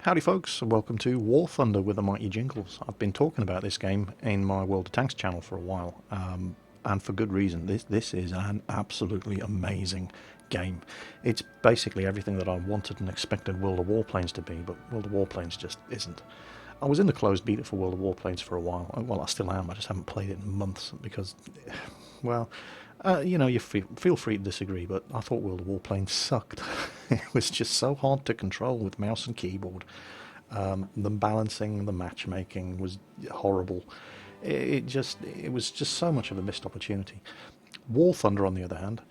Howdy folks, and welcome to War Thunder with the Mighty Jingles. I've been talking about this game in my World of Tanks channel for a while, and for good reason. This is an absolutely amazing game. It's basically everything that I wanted and expected World of Warplanes to be, but World of Warplanes just isn't. I was in the closed beta for World of Warplanes for a while. Well, I still am, I just haven't played it in months because, well, you feel free to disagree, but I thought World of Warplanes sucked. It was just so hard to control with mouse and keyboard. The balancing, the matchmaking was horrible. It was just so much of a missed opportunity. War Thunder, on the other hand,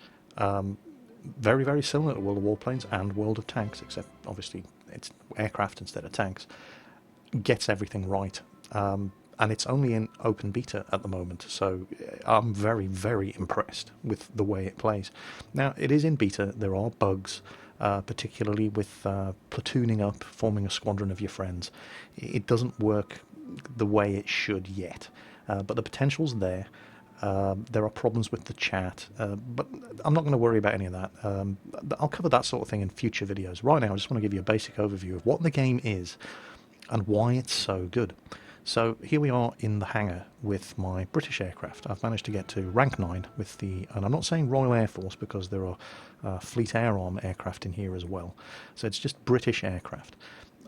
very, very similar to World of Warplanes and World of Tanks, except obviously it's aircraft instead of tanks, gets everything right. And it's only in open beta at the moment, so I'm very, very impressed with the way it plays. Now, it is in beta, there are bugs, particularly with platooning up, forming a squadron of your friends. It doesn't work the way it should yet, but the potential's there. There are problems with the chat, but I'm not going to worry about any of that. I'll cover that sort of thing in future videos. Right now, I just want to give you a basic overview of what the game is and why it's so good. So here we are in the hangar with my British aircraft. I've managed to get to rank 9 with the, and I'm not saying Royal Air Force because there are Fleet Air Arm aircraft in here as well. So it's just British aircraft.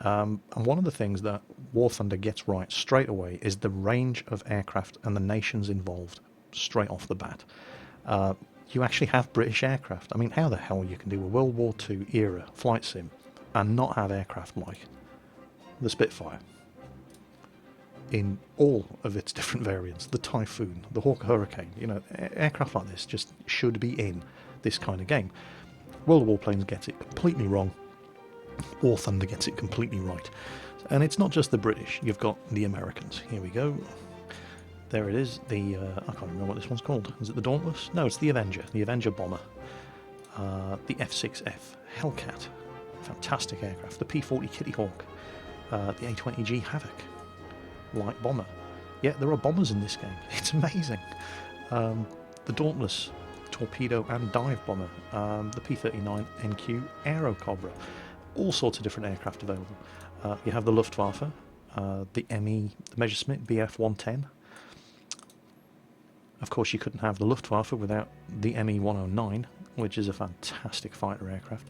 And one of the things that War Thunder gets right straight away is the range of aircraft and the nations involved straight off the bat. You actually have British aircraft. I mean, how the hell you can do a World War II era flight sim and not have aircraft like the Spitfire in all of its different variants, the Typhoon, the Hawker Hurricane, aircraft like this just should be in this kind of game. World of Warplanes gets it completely wrong. War Thunder gets it completely right. And it's not just the British, you've got the Americans. Here we go. There it is, I can't remember what this one's called. Is it the Dauntless? No, it's the Avenger bomber. The F-6F Hellcat, fantastic aircraft. The P-40 Kitty Hawk, the A-20G Havoc, light bomber. Yeah, there are bombers in this game. It's amazing. The Dauntless torpedo and dive bomber, the P-39 NQ Aero Cobra, all sorts of different aircraft available. You have the Luftwaffe, the ME, the Messerschmitt Bf-110. Of course, you couldn't have the Luftwaffe without the ME-109, which is a fantastic fighter aircraft.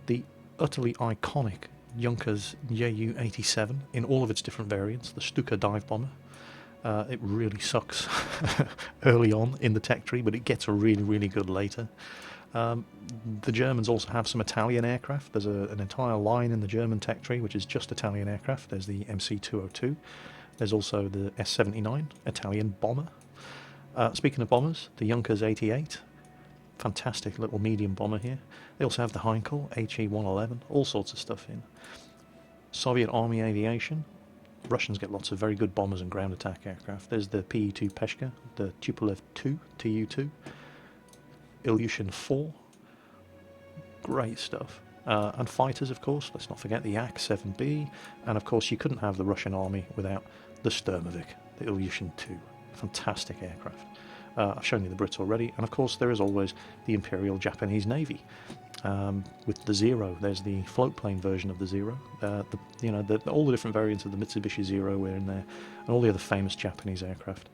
The utterly iconic Junkers Ju-87 in all of its different variants, the Stuka dive bomber. It really sucks early on in the tech tree, but it gets really, really good later. The Germans also have some Italian aircraft. There's an entire line in the German tech tree which is just Italian aircraft. There's the MC-202. There's also the S-79 Italian bomber. Speaking of bombers, the Junkers 88. Fantastic little medium bomber here. They also have the Heinkel HE-111, all sorts of stuff in. Soviet Army aviation. Russians get lots of very good bombers and ground attack aircraft. There's the PE-2 Peshka, the Tupolev 2, Tu-2, Ilyushin 4. Great stuff. And fighters, of course. Let's not forget the Yak-7B. And of course, you couldn't have the Russian army without the Sturmovik, the Ilyushin 2. Fantastic aircraft. I've shown you the Brits already, and of course there is always the Imperial Japanese Navy with the Zero. There's the float plane version of the Zero. All the different variants of the Mitsubishi Zero were in there, and all the other famous Japanese aircraft.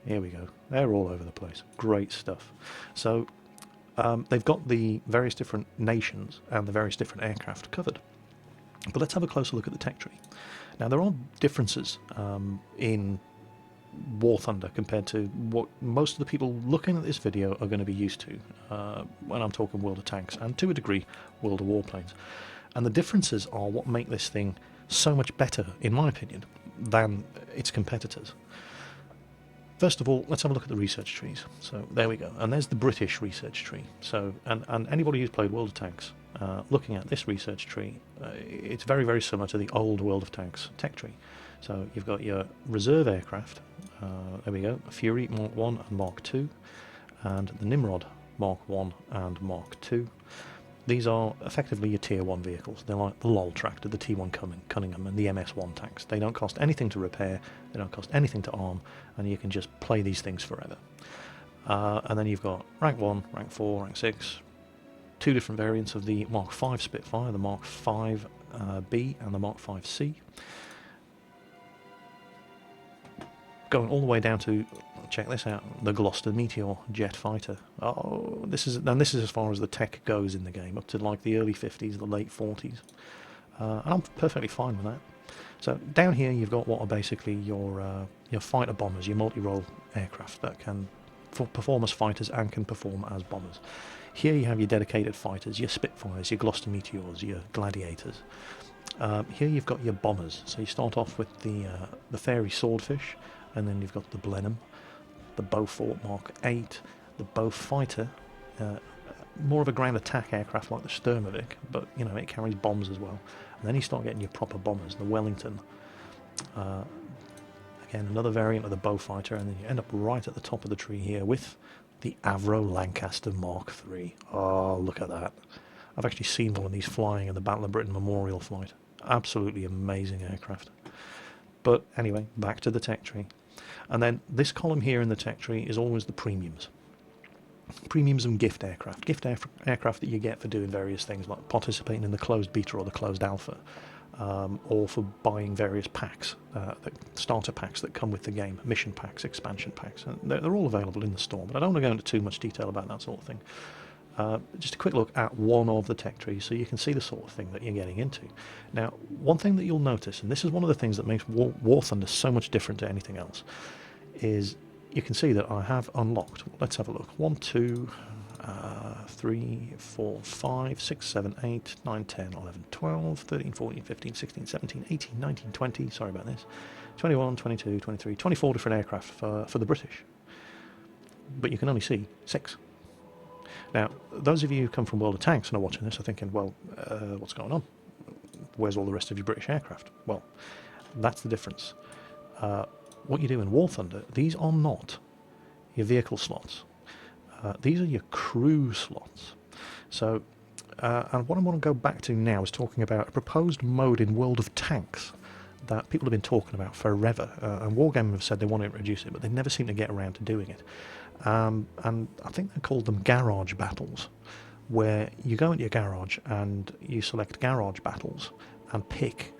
Here we go. They're all over the place. Great stuff. So they've got the various different nations and the various different aircraft covered. But let's have a closer look at the tech tree. Now there are differences in War Thunder compared to what most of the people looking at this video are going to be used to when I'm talking World of Tanks, and to a degree World of Warplanes. And the differences are what make this thing so much better, in my opinion, than its competitors. First of all, let's have a look at the research trees. So there we go, and there's the British research tree. So and anybody who's played World of Tanks, looking at this research tree, it's very, very similar to the old World of Tanks tech tree. So you've got your reserve aircraft, there we go, Fury Mark 1 and Mark 2, and the Nimrod Mark 1 and Mark 2. These are effectively your Tier 1 vehicles. They're like the LOL tractor, the T1 Cunningham and the MS-1 tanks. They don't cost anything to repair, they don't cost anything to arm, and you can just play these things forever. And then you've got rank 1, rank 4, rank 6, two different variants of the Mark V Spitfire, the Mark V B and the Mark V C. Going all the way down to, check this out, the Gloucester Meteor jet fighter. Oh, this is as far as the tech goes in the game, up to like the early 50s, the late 40s. And I'm perfectly fine with that. So down here you've got what are basically your fighter bombers, your multi-role aircraft that can perform as fighters and can perform as bombers. Here you have your dedicated fighters, your Spitfires, your Gloucester Meteors, your Gladiators. Here you've got your bombers. So you start off with the Fairy Swordfish, and then you've got the Blenheim, the Beaufort Mark 8, the Beaufighter, more of a ground attack aircraft like the Sturmovik, but you know it carries bombs as well. And then you start getting your proper bombers, the Wellington. Again, another variant of the Beaufighter, and then you end up right at the top of the tree here with the Avro Lancaster Mark III. Oh, look at that. I've actually seen one of these flying in the Battle of Britain Memorial flight. Absolutely amazing aircraft. But anyway, back to the tech tree. And then this column here in the tech tree is always the premiums. Premiums and gift aircraft. Gift aircraft that you get for doing various things like participating in the closed beta or the closed alpha, or for buying various packs, starter packs that come with the game, mission packs, expansion packs. And they're all available in the store, but I don't want to go into too much detail about that sort of thing. Just a quick look at one of the tech trees so you can see the sort of thing that you're getting into. Now, one thing that you'll notice, and this is one of the things that makes War Thunder so much different to anything else, is you can see that I have unlocked, let's have a look, 1, 2, 3, 4, 5, 6, 7, 8, 9, 10, 11, 12, 13, 14, 15, 16, 17, 18, 19, 20, sorry about this, 21, 22, 23, 24 different aircraft for the British. But you can only see 6. Now, those of you who come from World of Tanks and are watching this are thinking, well, what's going on? Where's all the rest of your British aircraft? Well, that's the difference. What you do in War Thunder, these are not your vehicle slots. These are your crew slots. So, and what I want to go back to now is talking about a proposed mode in World of Tanks that people have been talking about forever. And Wargaming have said they want to introduce it, but they never seem to get around to doing it. And I think they called them garage battles, where you go into your garage and you select garage battles and pick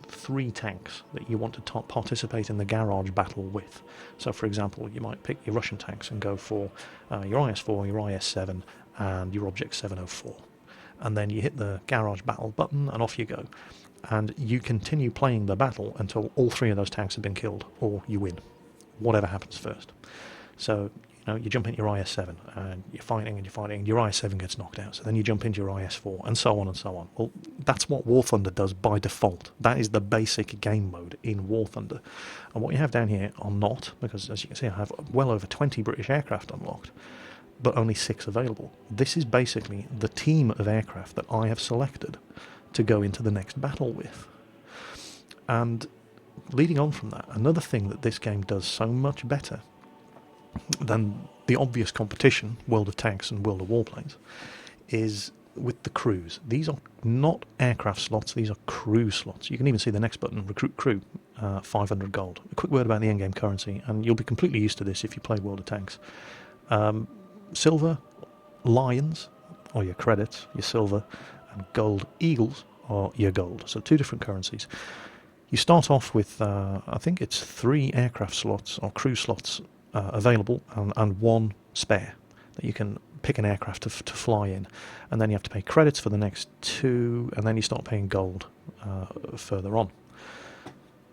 3 tanks that you want to participate in the garage battle with. So, for example, you might pick your Russian tanks and go for your IS-4, your IS-7, and your Object 704. And then you hit the garage battle button and off you go. And you continue playing the battle until all 3 of those tanks have been killed, or you win, whatever happens first. So, you jump into your IS-7 and you're fighting and your IS-7 gets knocked out, so then you jump into your IS-4 and so on and so on. Well, that's what War Thunder does by default. That is the basic game mode in War Thunder. And what you have down here are not, because as you can see I have well over 20 British aircraft unlocked, but only 6 available. This is basically the team of aircraft that I have selected to go into the next battle with. And leading on from that, another thing that this game does so much better than the obvious competition, World of Tanks and World of Warplanes, is with the crews. These are not aircraft slots, these are crew slots. You can even see the next button, Recruit Crew, 500 gold. A quick word about the endgame currency, and you'll be completely used to this if you play World of Tanks. Silver Lions are your credits, your silver, and gold Eagles are your gold. So 2 different currencies. You start off with, I think it's 3 aircraft slots or crew slots available, and 1 spare that you can pick an aircraft to fly in, and then you have to pay credits for the next 2, and then you start paying gold further on.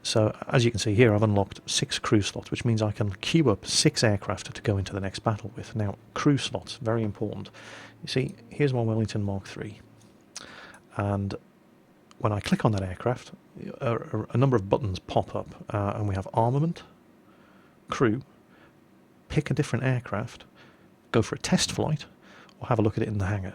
So as you can see here, I've unlocked 6 crew slots, which means I can queue up 6 aircraft to go into the next battle with. Now, crew slots, very important. You see, here's my Wellington Mark III, and when I click on that aircraft, a number of buttons pop up, and we have armament, crew, pick a different aircraft, go for a test flight, or have a look at it in the hangar.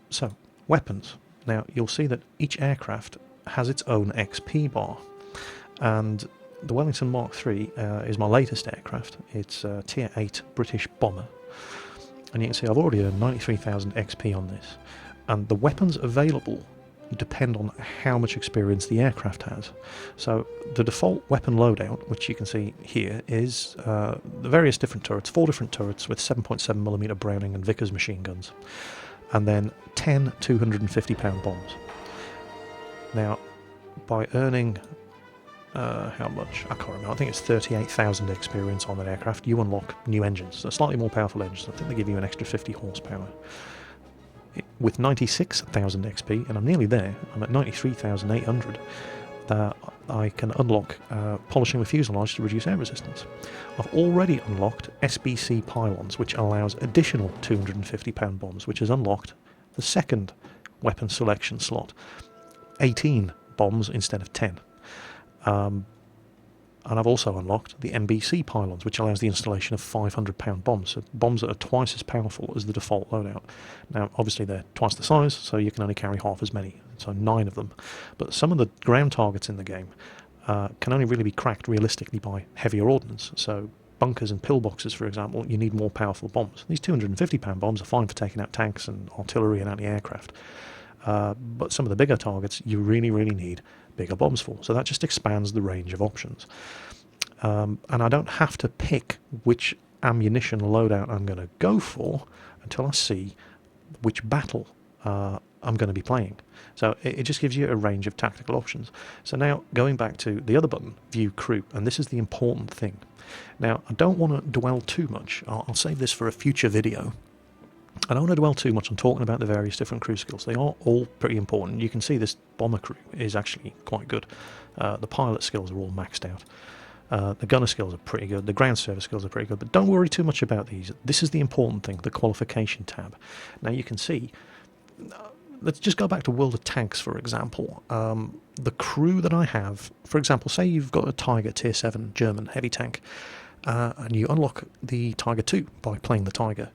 So, weapons. Now, you'll see that each aircraft has its own XP bar, and the Wellington Mark III is my latest aircraft. It's a Tier 8 British bomber, and you can see I've already earned 93,000 XP on this, and the weapons available depend on how much experience the aircraft has. So the default weapon loadout, which you can see here, is the various different turrets, 4 different turrets with 7.7mm Browning and Vickers machine guns, and then 10 250-pound bombs. Now, by earning how much? I can't remember. I think it's 38,000 experience on that aircraft. You unlock new engines, so slightly more powerful engines. I think they give you an extra 50 horsepower. With 96,000 XP, and I'm nearly there, I'm at 93,800, I can unlock polishing the fuselage to reduce air resistance. I've already unlocked SBC pylons, which allows additional 250-pound bombs, which has unlocked the second weapon selection slot. 18 bombs instead of 10. And I've also unlocked the MBC pylons, which allows the installation of 500-pound bombs, so bombs that are twice as powerful as the default loadout. Now, obviously, they're twice the size, so you can only carry half as many, so 9 of them. But some of the ground targets in the game can only really be cracked realistically by heavier ordnance. So bunkers and pillboxes, for example, you need more powerful bombs. These 250-pound bombs are fine for taking out tanks and artillery and anti-aircraft. But some of the bigger targets you really, really need bigger bombs for. So that just expands the range of options. And I don't have to pick which ammunition loadout I'm going to go for until I see which battle I'm going to be playing. So it just gives you a range of tactical options. So now going back to the other button, View Crew, and this is the important thing. Now, I don't want to dwell too much. I'll save this for a future video. I don't want to dwell too much on talking about the various different crew skills. They are all pretty important. You can see this bomber crew is actually quite good. The pilot skills are all maxed out. The gunner skills are pretty good. The ground service skills are pretty good. But don't worry too much about these. This is the important thing, the qualification tab. Now you can see, let's just go back to World of Tanks, for example. The crew that I have, for example, say you've got a Tiger Tier 7 German heavy tank. And you unlock the Tiger 2 by playing the Tiger.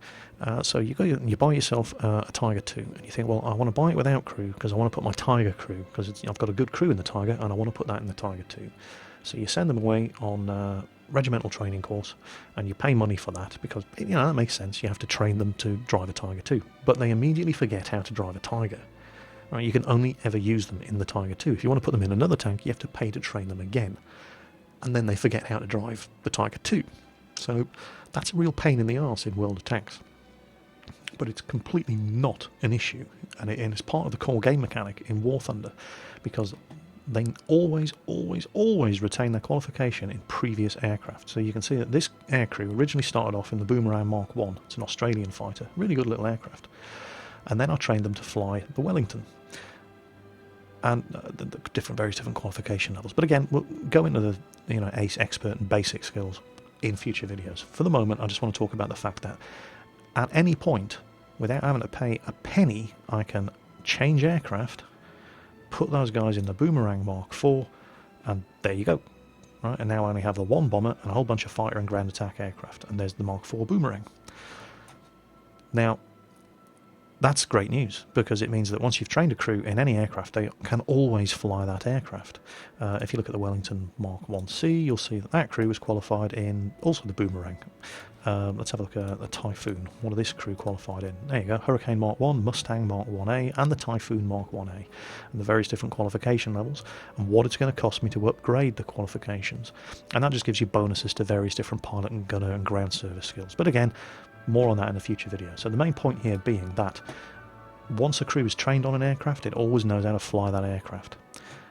So you go and you buy yourself a Tiger 2, and you think, well, I want to buy it without crew because I want to put my Tiger crew, because I've got a good crew in the Tiger, and I want to put that in the Tiger 2. So you send them away on regimental training course, and you pay money for that because, you know, that makes sense. You have to train them to drive a Tiger 2. But they immediately forget how to drive a Tiger. Right? You can only ever use them in the Tiger 2. If you want to put them in another tank, you have to pay to train them again. And then they forget how to drive the Tiger 2. So that's a real pain in the arse in World of Tanks. But it's completely not an issue, and it's part of the core game mechanic in War Thunder, because they always retain their qualification in previous aircraft. So you can see that this aircrew originally started off in the Boomerang Mark 1. It's an Australian fighter, really good little aircraft. And then I trained them to fly the Wellington. And the various different qualification levels. But again, we'll go into the ace, expert, and basic skills in future videos. For the moment, I just want to talk about the fact that at any point, without having to pay a penny, I can change aircraft, put those guys in the Boomerang Mark 4, and there you go. Right? And now I only have the one bomber and a whole bunch of fighter and ground attack aircraft, and there's the Mark 4 Boomerang. Now, that's great news, because it means that once you've trained a crew in any aircraft, they can always fly that aircraft. If you look at the Wellington Mark 1C, you'll see that that crew was qualified in also the Boomerang. Let's have a look at the Typhoon. What are this crew qualified in? There you go, Hurricane Mark 1, Mustang Mark 1A, and the Typhoon Mark 1A. And the various different qualification levels, and what it's going to cost me to upgrade the qualifications. And that just gives you bonuses to various different pilot and gunner and ground service skills. But again, more on that in a future video. So the main point here being that once a crew is trained on an aircraft, it always knows how to fly that aircraft.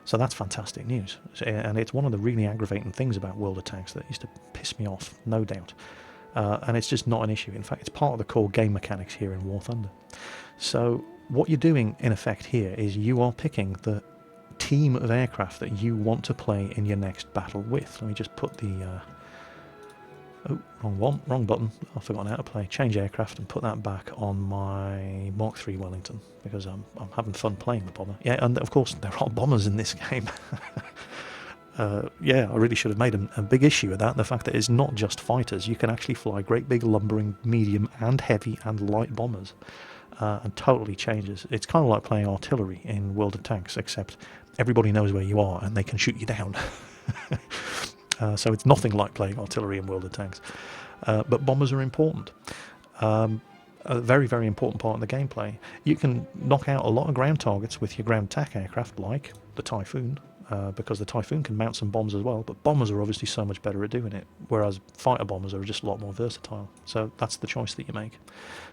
So that's fantastic news. And it's one of the really aggravating things about World of Tanks that used to piss me off, no doubt. And it's just not an issue. In fact, it's part of the core game mechanics here in War Thunder. So what you're doing, in effect, here is you are picking the team of aircraft that you want to play in your next battle with. Let me just put the... oh, wrong one, wrong button. I've forgotten how to play. Change aircraft and put that back on my Mark 3 Wellington, because I'm having fun playing the bomber. Yeah, and of course there are bombers in this game. Yeah, I really should have made a big issue of that. The fact that it's not just fighters. You can actually fly great big lumbering, medium and heavy and light bombers. And totally changes. It's kind of like playing artillery in World of Tanks, except everybody knows where you are and they can shoot you down. So it's nothing like playing artillery in World of Tanks. But bombers are important. a very, very important part of the gameplay. You can knock out a lot of ground targets with your ground attack aircraft, like the Typhoon, because the Typhoon can mount some bombs as well, but bombers are obviously so much better at doing it, whereas fighter bombers are just a lot more versatile. So that's the choice that you make.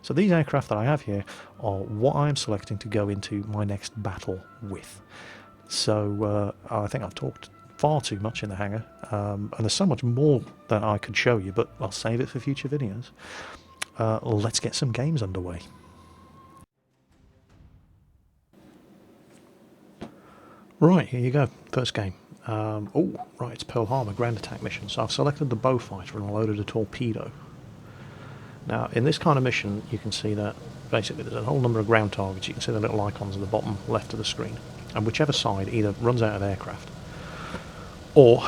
So these aircraft that I have here are what I'm selecting to go into my next battle with. So I think I've talked far too much in the hangar, and there's so much more that I could show you, but I'll save it for future videos. Let's get some games underway. Right, here you go, first game. Oh, right, it's Pearl Harbor, Grand Attack mission. So I've selected the bow fighter and loaded a torpedo. Now, in this kind of mission, you can see that basically there's a whole number of ground targets. You can see the little icons at the bottom left of the screen. And whichever side either runs out of aircraft or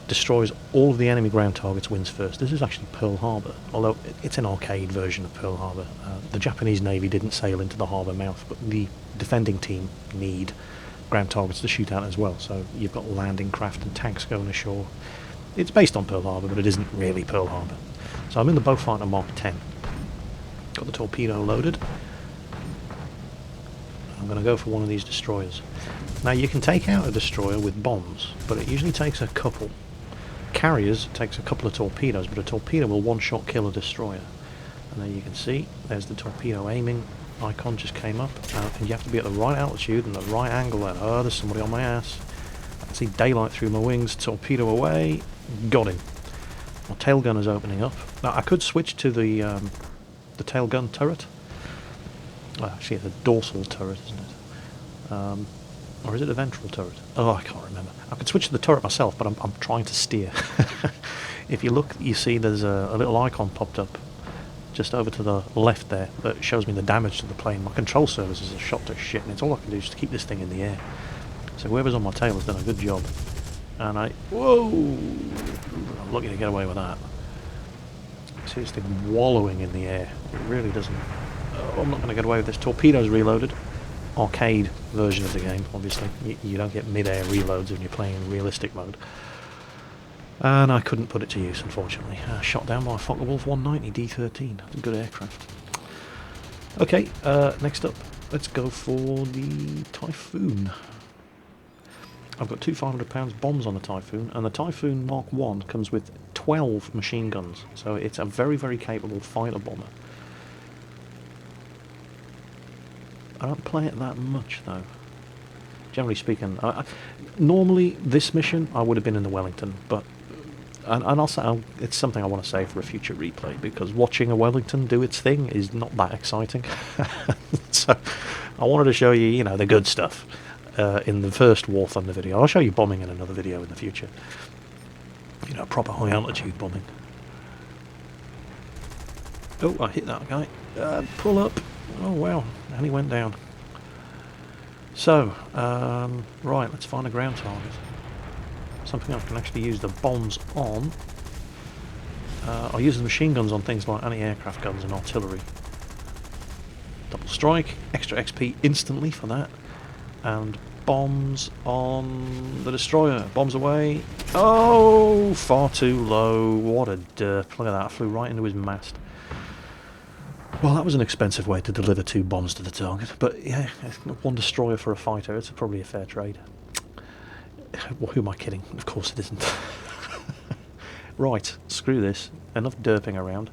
destroys all of the enemy ground targets wins first. This is actually Pearl Harbor, although it's an arcade version of Pearl Harbor. The Japanese Navy didn't sail into the harbour mouth, but the defending team need ground targets to shoot at as well, so you've got landing craft and tanks going ashore. It's based on Pearl Harbor, but it isn't really Pearl Harbor. So I'm in the Bowfighter Mark 10. Got the torpedo loaded. I'm going to go for one of these destroyers. Now you can take out a destroyer with bombs, but it usually takes a couple. Carriers takes a couple of torpedoes, but a torpedo will one-shot kill a destroyer. And there you can see, there's the torpedo aiming icon just came up, and you have to be at the right altitude and the right angle. And oh, there's somebody on my ass. I can see daylight through my wings. Torpedo away, got him. My tail gun is opening up. Now I could switch to the tail gun turret. Well, actually, it's a dorsal turret, isn't it? Or is it a ventral turret? Oh, I can't remember. I could switch to the turret myself, but I'm trying to steer. If you look, you see there's a little icon popped up just over to the left there that shows me the damage to the plane. My control services are shot to shit, and it's all I can do is to keep this thing in the air. So whoever's on my tail has done a good job. And whoa! I'm lucky to get away with that. See this thing wallowing in the air. It really doesn't... Oh, I'm not going to get away with this. Torpedo's reloaded. Arcade version of the game, obviously. You don't get mid-air reloads when you're playing in realistic mode. And I couldn't put it to use, unfortunately. Shot down by a Focke-Wulf 190 D13. That's a good aircraft. Okay, next up, let's go for the Typhoon. I've got two 500-pound bombs on the Typhoon, and the Typhoon Mark 1 comes with 12 machine guns, so it's a very, very capable fighter bomber. I don't play it that much, though. Generally speaking, normally this mission I would have been in the Wellington, but and I'll say it's something I want to save for a future replay, because watching a Wellington do its thing is not that exciting. So I wanted to show you, the good stuff in the first War Thunder video. I'll show you bombing in another video in the future. Proper high altitude bombing. Oh, I hit that guy. Pull up. Oh wow, and he went down. So, right, let's find a ground target. Something I can actually use the bombs on. I'll use the machine guns on things like anti-aircraft guns and artillery. Double strike, extra XP instantly for that. And bombs on the destroyer. Bombs away. Oh, far too low. What a derp. Look at that, I flew right into his mast. Well, that was an expensive way to deliver two bombs to the target, but yeah, one destroyer for a fighter, it's probably a fair trade. Well, who am I kidding? Of course it isn't. Right, screw this. Enough derping around.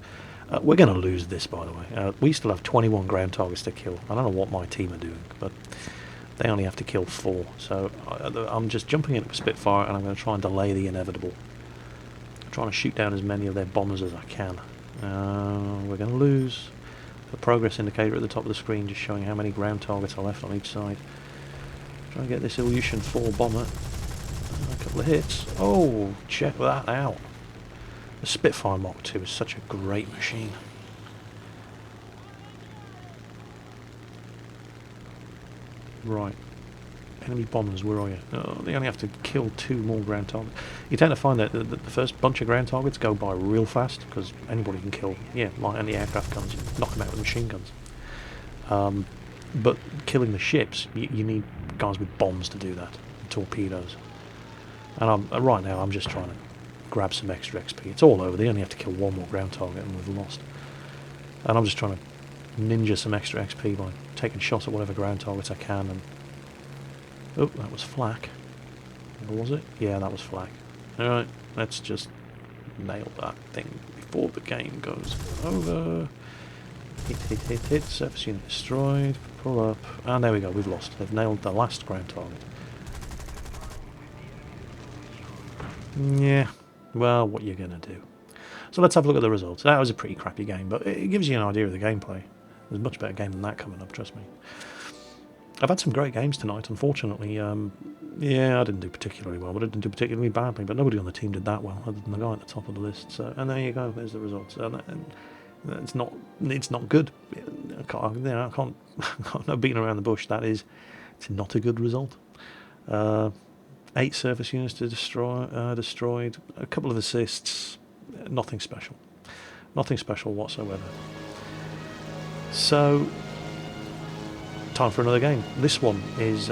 We're going to lose this, by the way. We still have 21 ground targets to kill. I don't know what my team are doing, but they only have to kill 4. So I'm just jumping into a Spitfire, and I'm going to try and delay the inevitable. I'm trying to shoot down as many of their bombers as I can. We're going to lose. The progress indicator at the top of the screen just showing how many ground targets are left on each side. Try and get this Ilyushin 4 bomber. A couple of hits. Oh, check that out. The Spitfire Mark 2 is such a great machine. Right. Enemy bombers, where are you? Oh, they only have to kill 2 more ground targets. You tend to find that the first bunch of ground targets go by real fast, because anybody can kill, like anti-aircraft guns, you knock them out with machine guns. But killing the ships, you need guys with bombs to do that, and torpedoes. And right now I'm just trying to grab some extra XP. It's all over, they only have to kill 1 more ground target and we've lost. And I'm just trying to ninja some extra XP by taking shots at whatever ground targets I can. And oh, that was flak. Or was it? Yeah, that was flak. Alright, let's just nail that thing before the game goes over. Hit, hit, hit, hit. Surface unit destroyed. Pull up. And there we go, we've lost. They've nailed the last ground target. Yeah, well, what you're going to do. So let's have a look at the results. That was a pretty crappy game, but it gives you an idea of the gameplay. There's a much better game than that coming up, trust me. I've had some great games tonight, unfortunately. Yeah, I didn't do particularly well, but I didn't do particularly badly. But nobody on the team did that well, other than the guy at the top of the list. So, and there you go. There's the results. And it's not good. I can't no beating around the bush. It's not a good result. 8 surface units to destroyed. A couple of assists. Nothing special. Nothing special whatsoever. So, time for another game. This one is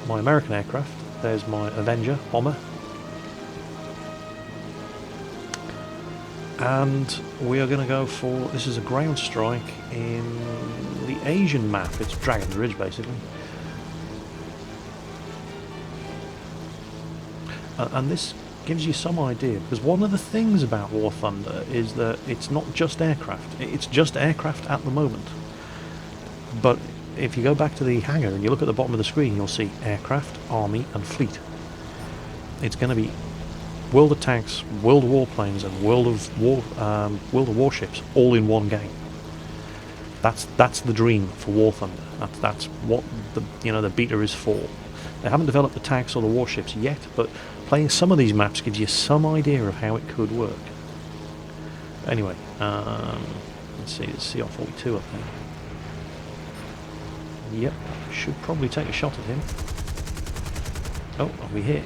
my American aircraft. There's my Avenger bomber. And we are going to go for... This is a ground strike in the Asian map. It's Dragon's Ridge, basically. And this gives you some idea, because one of the things about War Thunder is that it's not just aircraft. It's just aircraft at the moment. But if you go back to the hangar and you look at the bottom of the screen, you'll see aircraft, army and fleet. It's going to be World of Tanks, World of Warplanes and World of Warships all in one game. That's the dream for War Thunder. That's what the beta is for. They haven't developed the tanks or the warships yet, but playing some of these maps gives you some idea of how it could work. Anyway, let's see, there's CR-42 up there. Yep, should probably take a shot at him. Oh, I'll be hit.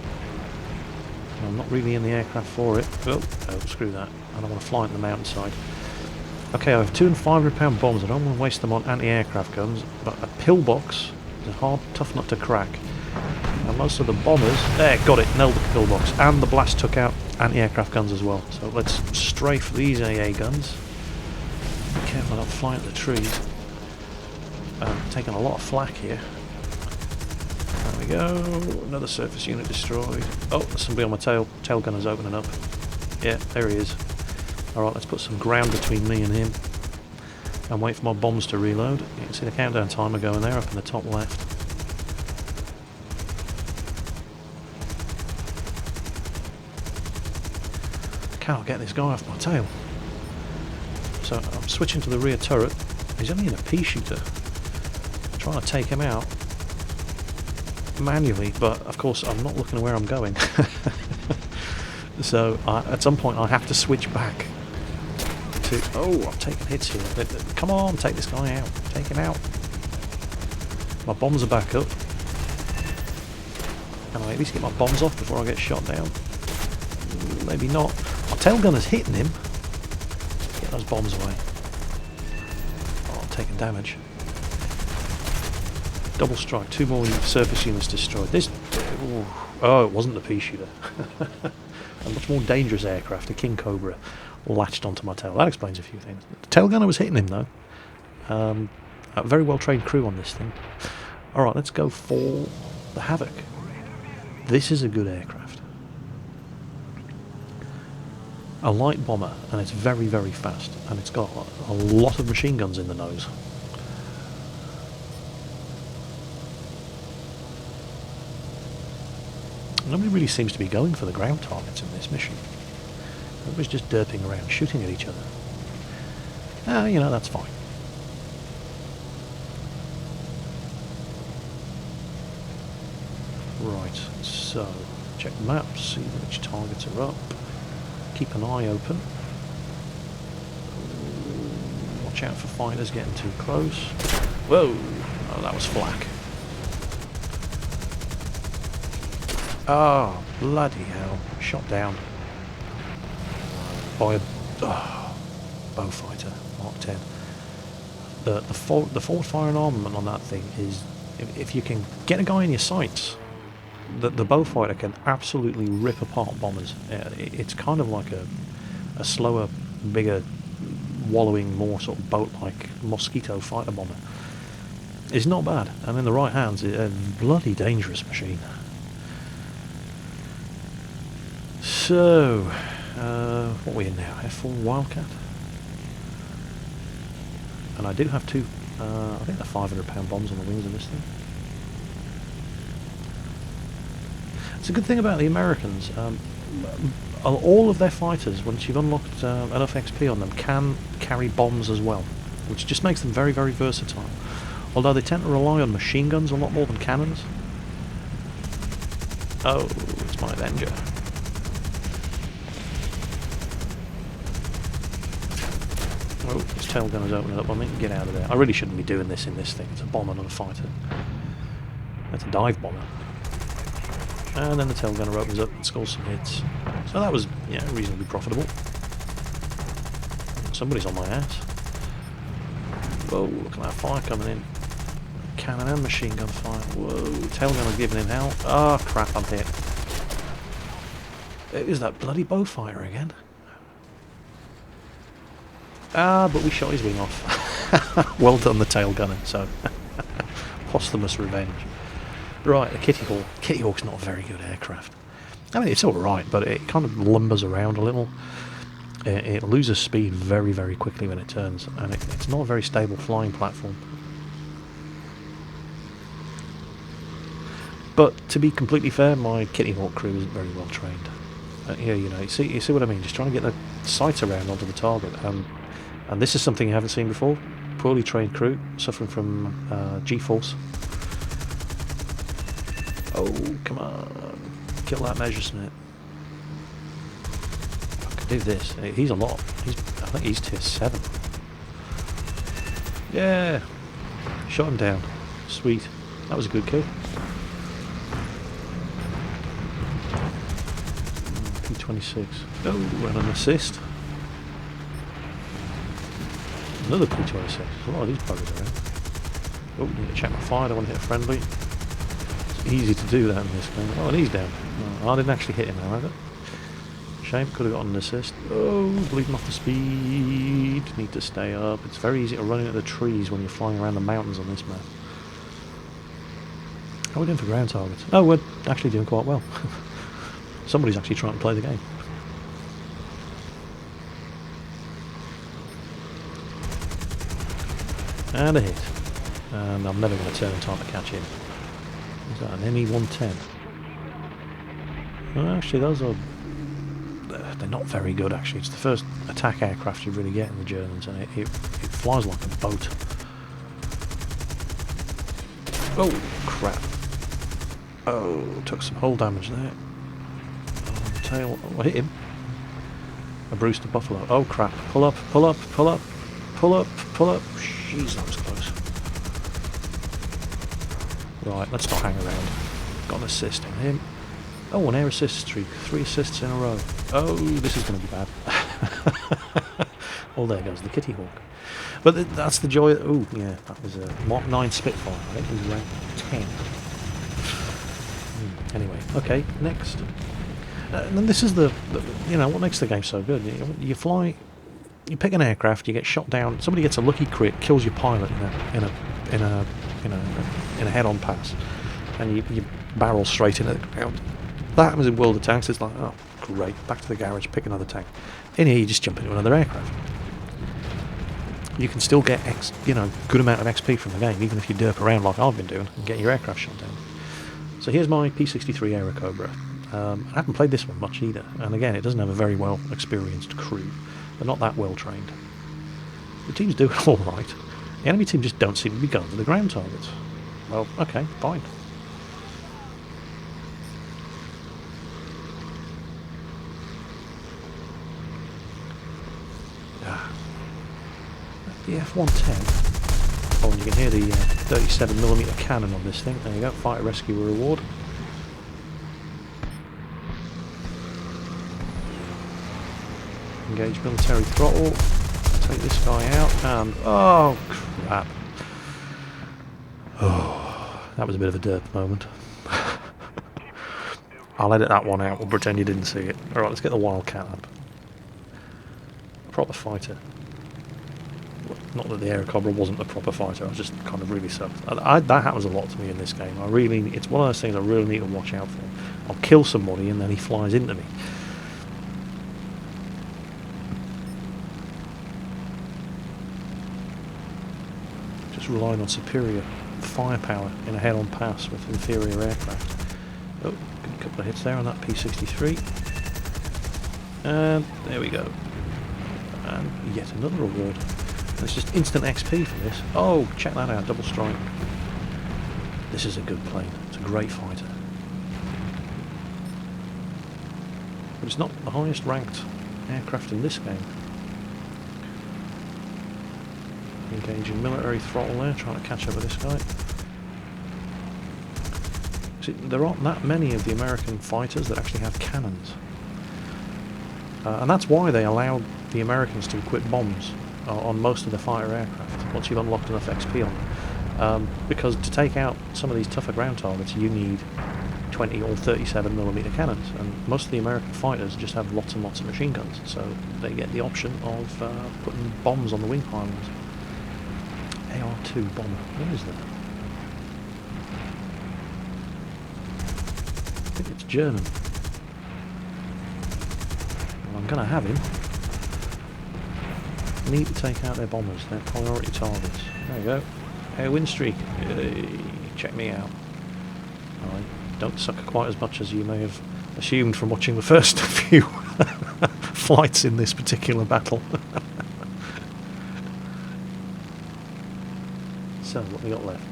I'm not really in the aircraft for it. Oh, screw that. I don't want to fly it in the mountainside. Okay, I have 2 and 500 pound bombs. I don't want to waste them on anti-aircraft guns, but a pillbox is a tough nut to crack. And most of the bombers... There, got it, nailed the pillbox. And the blast took out anti-aircraft guns as well. So let's strafe these AA guns. Be careful not flying at the trees. Taking a lot of flak here. There we go. Another surface unit destroyed. Oh, there's somebody on my tail. Tail gunner's opening up. Yeah, there he is. Alright, let's put some ground between me and him. And wait for my bombs to reload. You can see the countdown timer going there up in the top left. Can't get this guy off my tail. So I'm switching to the rear turret. He's only in a pea shooter. I'm trying to take him out manually, but of course I'm not looking at where I'm going. So at some point I have to switch back to... Oh, I'm taking hits here. Come on, take this guy out. Take him out. My bombs are back up. Can I at least get my bombs off before I get shot down? Maybe not. My tail gunner's hitting him. Get those bombs away. Oh, I'm taking damage. Double strike. 2 more surface units destroyed. This... Oh, it wasn't the pea shooter. A much more dangerous aircraft, a King Cobra, latched onto my tail. That explains a few things. The tail gunner was hitting him though. A very well trained crew on this thing. Alright, let's go for the Havoc. This is a good aircraft. A light bomber, and it's very, very fast, and it's got a lot of machine guns in the nose. Nobody really seems to be going for the ground targets in this mission. Everybody's just derping around, shooting at each other. You know, that's fine. Right, so check the map, see which targets are up. Keep an eye open. Watch out for fighters getting too close. Whoa! Oh, that was flak. Oh, bloody hell. Shot down by a bowfighter, Mark 10. The forward firing armament on that thing is, if you can get a guy in your sights, the bowfighter can absolutely rip apart bombers. It's kind of like a slower, bigger wallowing, more sort of boat-like mosquito fighter bomber. It's not bad, and in the right hands, it's a bloody dangerous machine. So, what are we in now? F4 Wildcat? And I do have two, I think they're 500-pound bombs on the wings of this thing. It's a good thing about the Americans. All of their fighters, once you've unlocked enough XP on them, can carry bombs as well, which just makes them very, very versatile. Although they tend to rely on machine guns a lot more than cannons. Oh, it's my Avenger. Oh, his tail gunner's opening up on me. Get out of there. I really shouldn't be doing this in this thing. It's a bomber, not a fighter. That's a dive bomber. And then the tail gunner opens up and scores some hits. So that was, yeah, reasonably profitable. Somebody's on my ass. Whoa, look at that fire coming in. Cannon and machine gun fire. Whoa, tail gunner giving him hell. Oh crap, I'm hit. It is that bloody bow fire again. Ah, but we shot his wing off. Well done, the tail gunner, so posthumous revenge. Right, the Kitty Hawk. Kitty Hawk's not a very good aircraft. I mean, it's alright, but it kind of lumbers around a little. It loses speed very, very quickly when it turns, and it's not a very stable flying platform. But to be completely fair, my Kitty Hawk crew isn't very well trained. Yeah, you know, you see what I mean? Just trying to get the sights around onto the target, and this is something you haven't seen before. Poorly trained crew suffering from G-force. Oh, come on, kill that Messerschmitt. I can do this. He's a lot. I think he's tier 7. Yeah, shot him down. Sweet. That was a good kill. P26. Oh, and an assist. Another P26. There's a lot of these buggers around. Oh, need to check my fire. I don't want to hit a friendly. It's easy to do that in this game. Oh, and he's down. Oh, I didn't actually hit him, however. Shame, could have gotten an assist. Oh, bleeding off the speed. Need to stay up. It's very easy to run into the trees when you're flying around the mountains on this map. How are we doing for ground targets? Oh, we're actually doing quite well. Somebody's actually trying to play the game. And a hit. And I'm never going to turn in time to catch him. Is that an ME-110? Well, actually, those are... They're not very good, actually. It's the first attack aircraft you really get in the Germans, and it flies like a boat. Oh, crap. Oh, took some hull damage there. Oh, tail... Oh, I hit him. A Brewster Buffalo. Oh, crap. Pull up, pull up, pull up, pull up, pull up. Jeez, that was close. Right, let's not hang around. Got an assist on him. Oh, an air assist streak. 3 assists in a row. Oh, this is going to be bad. Oh, there goes the Kitty Hawk. But that's the joy. Oh, yeah, that was a Mark 9 Spitfire. I think it was rank 10. Anyway, okay, next. And then this is the you know, what makes the game so good. You fly, you pick an aircraft, you get shot down. Somebody gets a lucky crit, kills your pilot in a head-on pass, and you barrel straight into the ground. That happens in World of Tanks. It's like, oh, great, back to the garage, pick another tank. In here, you just jump into another aircraft. You can still get good amount of XP from the game, even if you derp around like I've been doing and get your aircraft shot down. So here's my P63 Aerocobra. I haven't played this one much either, and again, it doesn't have a very well experienced crew. They're not that well trained. The teams do it all right. The enemy team just don't seem to be going for the ground targets. Well, okay, fine. The F-110. Oh, and you can hear the 37mm cannon on this thing. There you go, fighter rescue reward. Engage military throttle. Take this guy out, and oh crap! Oh, that was a bit of a derp moment. I'll edit that one out. We'll pretend you didn't see it. All right, let's get the Wildcat up. Proper fighter. Not that the Aircobra wasn't a proper fighter, I was just kind of really sucked. That happens a lot to me in this game. It's one of those things I really need to watch out for. I'll kill somebody and then he flies into me. Just relying on superior firepower in a head-on pass with inferior aircraft. Oh, good couple of hits there on that P-63. And there we go. And yet another award. It's just instant XP for this. Oh, check that out, double strike. This is a good plane. It's a great fighter. But it's not the highest ranked aircraft in this game. Engaging military throttle there, trying to catch up with this guy. See, there aren't that many of the American fighters that actually have cannons. And that's why they allowed the Americans to equip bombs on most of the fighter aircraft, once you've unlocked enough XP on them. Because to take out some of these tougher ground targets, you need 20 or 37mm cannons, and most of the American fighters just have lots and lots of machine guns, so they get the option of putting bombs on the wing pylons. AR-2 bomber, what is that? I think it's German. Well, I'm going to have him. Need to take out their bombers, their priority targets. There we go. Air win streak. Check me out. I don't suck quite as much as you may have assumed from watching the first few flights in this particular battle. So, what we got left?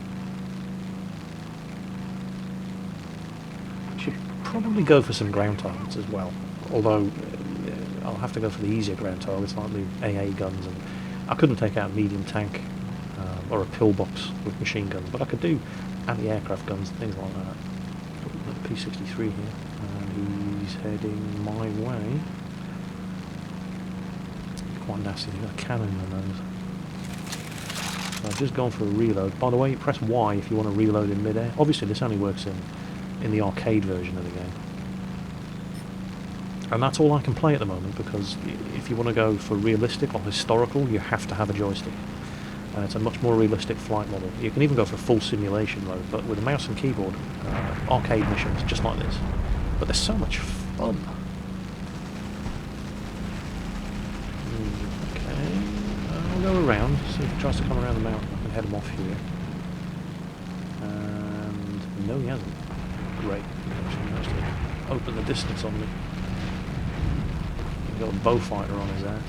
Should probably go for some ground targets as well. Although I'll have to go for the easier ground targets like the AA guns, and I couldn't take out a medium tank or a pillbox with machine guns, but I could do anti-aircraft guns and things like that. The P-63 here, and he's heading my way. Quite nasty, he's got a cannon in the nose. So I've just gone for a reload. By the way, press Y if you want to reload in mid-air. Obviously this only works in the arcade version of the game. And that's all I can play at the moment, because if you want to go for realistic or historical, you have to have a joystick. It's a much more realistic flight model. You can even go for full simulation mode, but with a mouse and keyboard, arcade missions just like this. But they're so much fun. Okay, I'll go around, see if he tries to come around the mountain. I can head him off here. And no, he hasn't. Great. He actually managed to open the distance on me. He's got a bow fighter on his ass.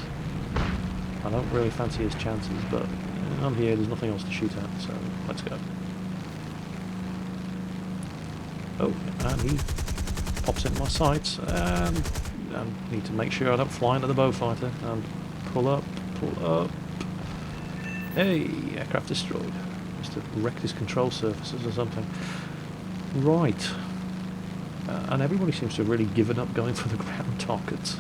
I don't really fancy his chances, but I'm here, there's nothing else to shoot at, so let's go. Oh, and he pops into my sights, and I need to make sure I don't fly into the bow fighter, and pull up, pull up. Hey, aircraft destroyed. Must have wrecked his control surfaces or something. Right. And everybody seems to have really given up going for the ground targets.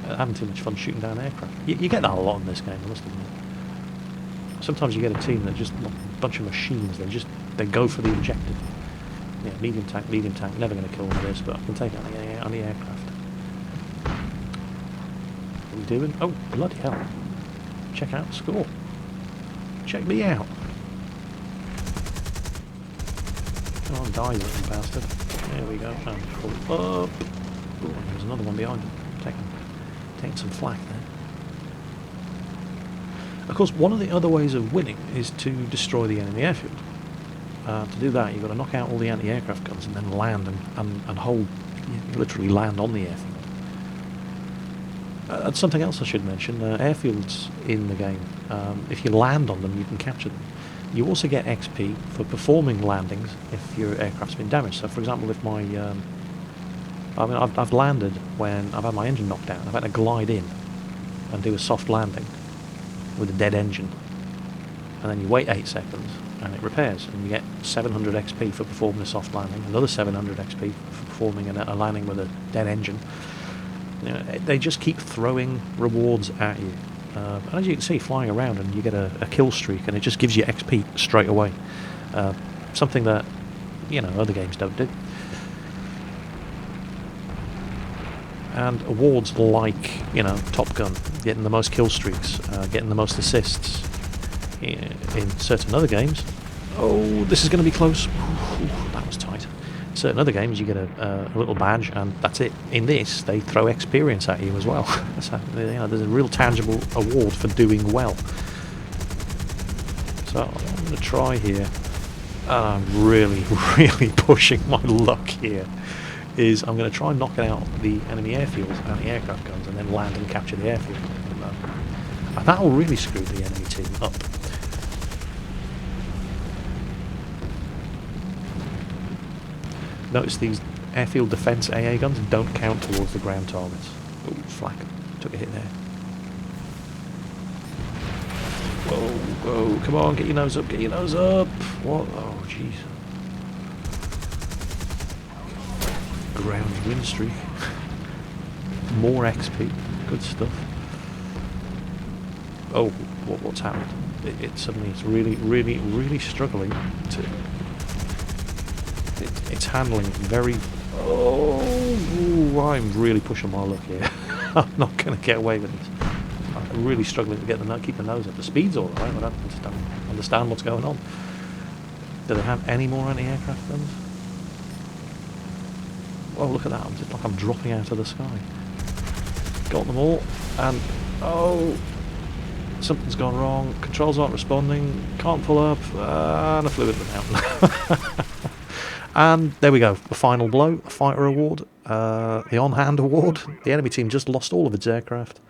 Having too much fun shooting down aircraft. You get that a lot in this game, I must admit. Sometimes you get a team that just a bunch of machines. They go for the objective. Yeah, medium tank. Never going to kill one of this, but I can take out the aircraft. What are we doing? Oh, bloody hell! Check out the score. Check me out. Come on, die, you little bastard. There we go. And pull up. Ooh, there's another one behind him. Taking some flak there. Of course, one of the other ways of winning is to destroy the enemy airfield. To do that, you've got to knock out all the anti-aircraft guns and then land and hold, literally land on the airfield. And something else I should mention, airfields in the game, if you land on them, you can capture them. You also get XP for performing landings if your aircraft's been damaged. So, for example, if my... I've landed when I've had my engine knocked out. I've had to glide in and do a soft landing with a dead engine, and then you wait 8 seconds and it repairs, and you get 700 XP for performing a soft landing, another 700 XP for performing a landing with a dead engine. You know, they just keep throwing rewards at you, and as you can see, flying around, and you get a kill streak, and it just gives you XP straight away. Something that, you know, other games don't do. And awards like, you know, Top Gun, getting the most kill streaks, getting the most assists in certain other games. Oh, this is going to be close. Ooh, that was tight. In certain other games, you get a little badge, and that's it. In this, they throw experience at you as well. So, you know, there's a real tangible award for doing well. So I'm going to try here. I'm really, really pushing my luck here. Is I'm going to try knocking out the enemy airfields and the aircraft guns, and then land and capture the airfield. And that will really screw the enemy team up. Notice these airfield defence AA guns don't count towards the ground targets. Oh, flak. Took a hit there. Whoa, whoa, come on, get your nose up, get your nose up! What? Oh, jeez. Ground win streak. More XP. Good stuff. Oh, what's happened? It suddenly, it's really, really, really struggling to... It's handling very... Oh, ooh, I'm really pushing my luck here. I'm not going to get away with this. I'm really struggling to get keep the nose up. The speed's alright, but I don't understand what's going on. Do they have any more anti-aircraft guns? Oh, look at that. I'm just like I'm dropping out of the sky. Got them all. And, oh, something's gone wrong. Controls aren't responding. Can't pull up. And I flew into the mountain. And there we go. The final blow. Fighter award. The on-hand award. The enemy team just lost all of its aircraft.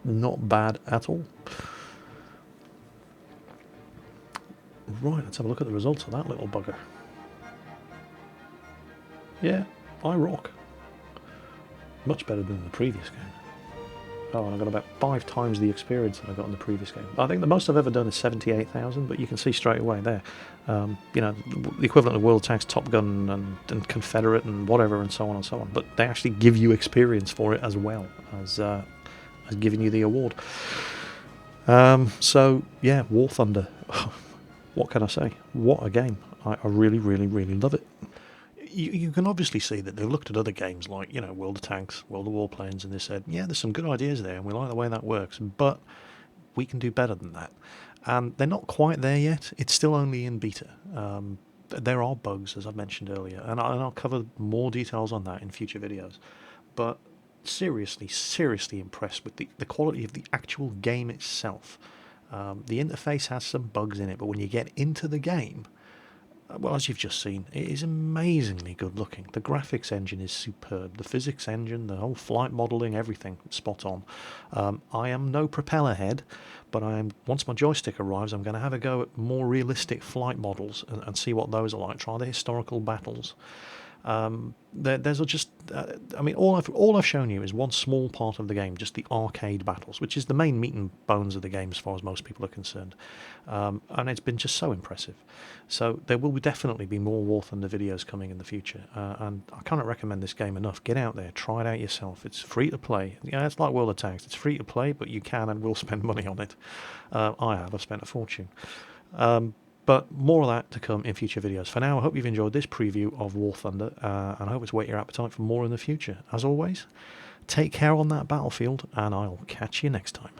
Not bad at all. Right, let's have a look at the results of that little bugger. Yeah, I rock. Much better than the previous game. Oh, and I got about 5 times the experience that I got in the previous game. I think the most I've ever done is 78,000, but you can see straight away there. You know, the equivalent of World Tanks, Top Gun, and Confederate, and whatever, and so on and so on. But they actually give you experience for it as well as giving you the award. So, yeah, War Thunder. What can I say? What a game. I really, really, really love it. You can obviously see that they've looked at other games like, you know, World of Tanks, World of Warplanes, and they said, yeah, there's some good ideas there, and we like the way that works, but we can do better than that. And they're not quite there yet. It's still only in beta. There are bugs, as I mentioned earlier, and I'll cover more details on that in future videos. But seriously impressed with the quality of the actual game itself. The interface has some bugs in it, but when you get into the game, well, as you've just seen, it is amazingly good looking. The graphics engine is superb. The physics engine, the whole flight modelling, everything spot on. I am no propeller head, but once my joystick arrives, I'm going to have a go at more realistic flight models and see what those are like. Try the historical battles. There's just, I mean, all I've shown you is one small part of the game, just the arcade battles, which is the main meat and bones of the game as far as most people are concerned. And it's been just so impressive. So there will definitely be more War Thunder videos coming in the future, and I cannot recommend this game enough. Get out there, try it out yourself. It's free to play. Yeah, it's like World of Tanks. It's free to play, but you can and will spend money on it. I've spent a fortune. But more of that to come in future videos. For now, I hope you've enjoyed this preview of War Thunder, and I hope it's whet your appetite for more in the future. As always, take care on that battlefield, and I'll catch you next time.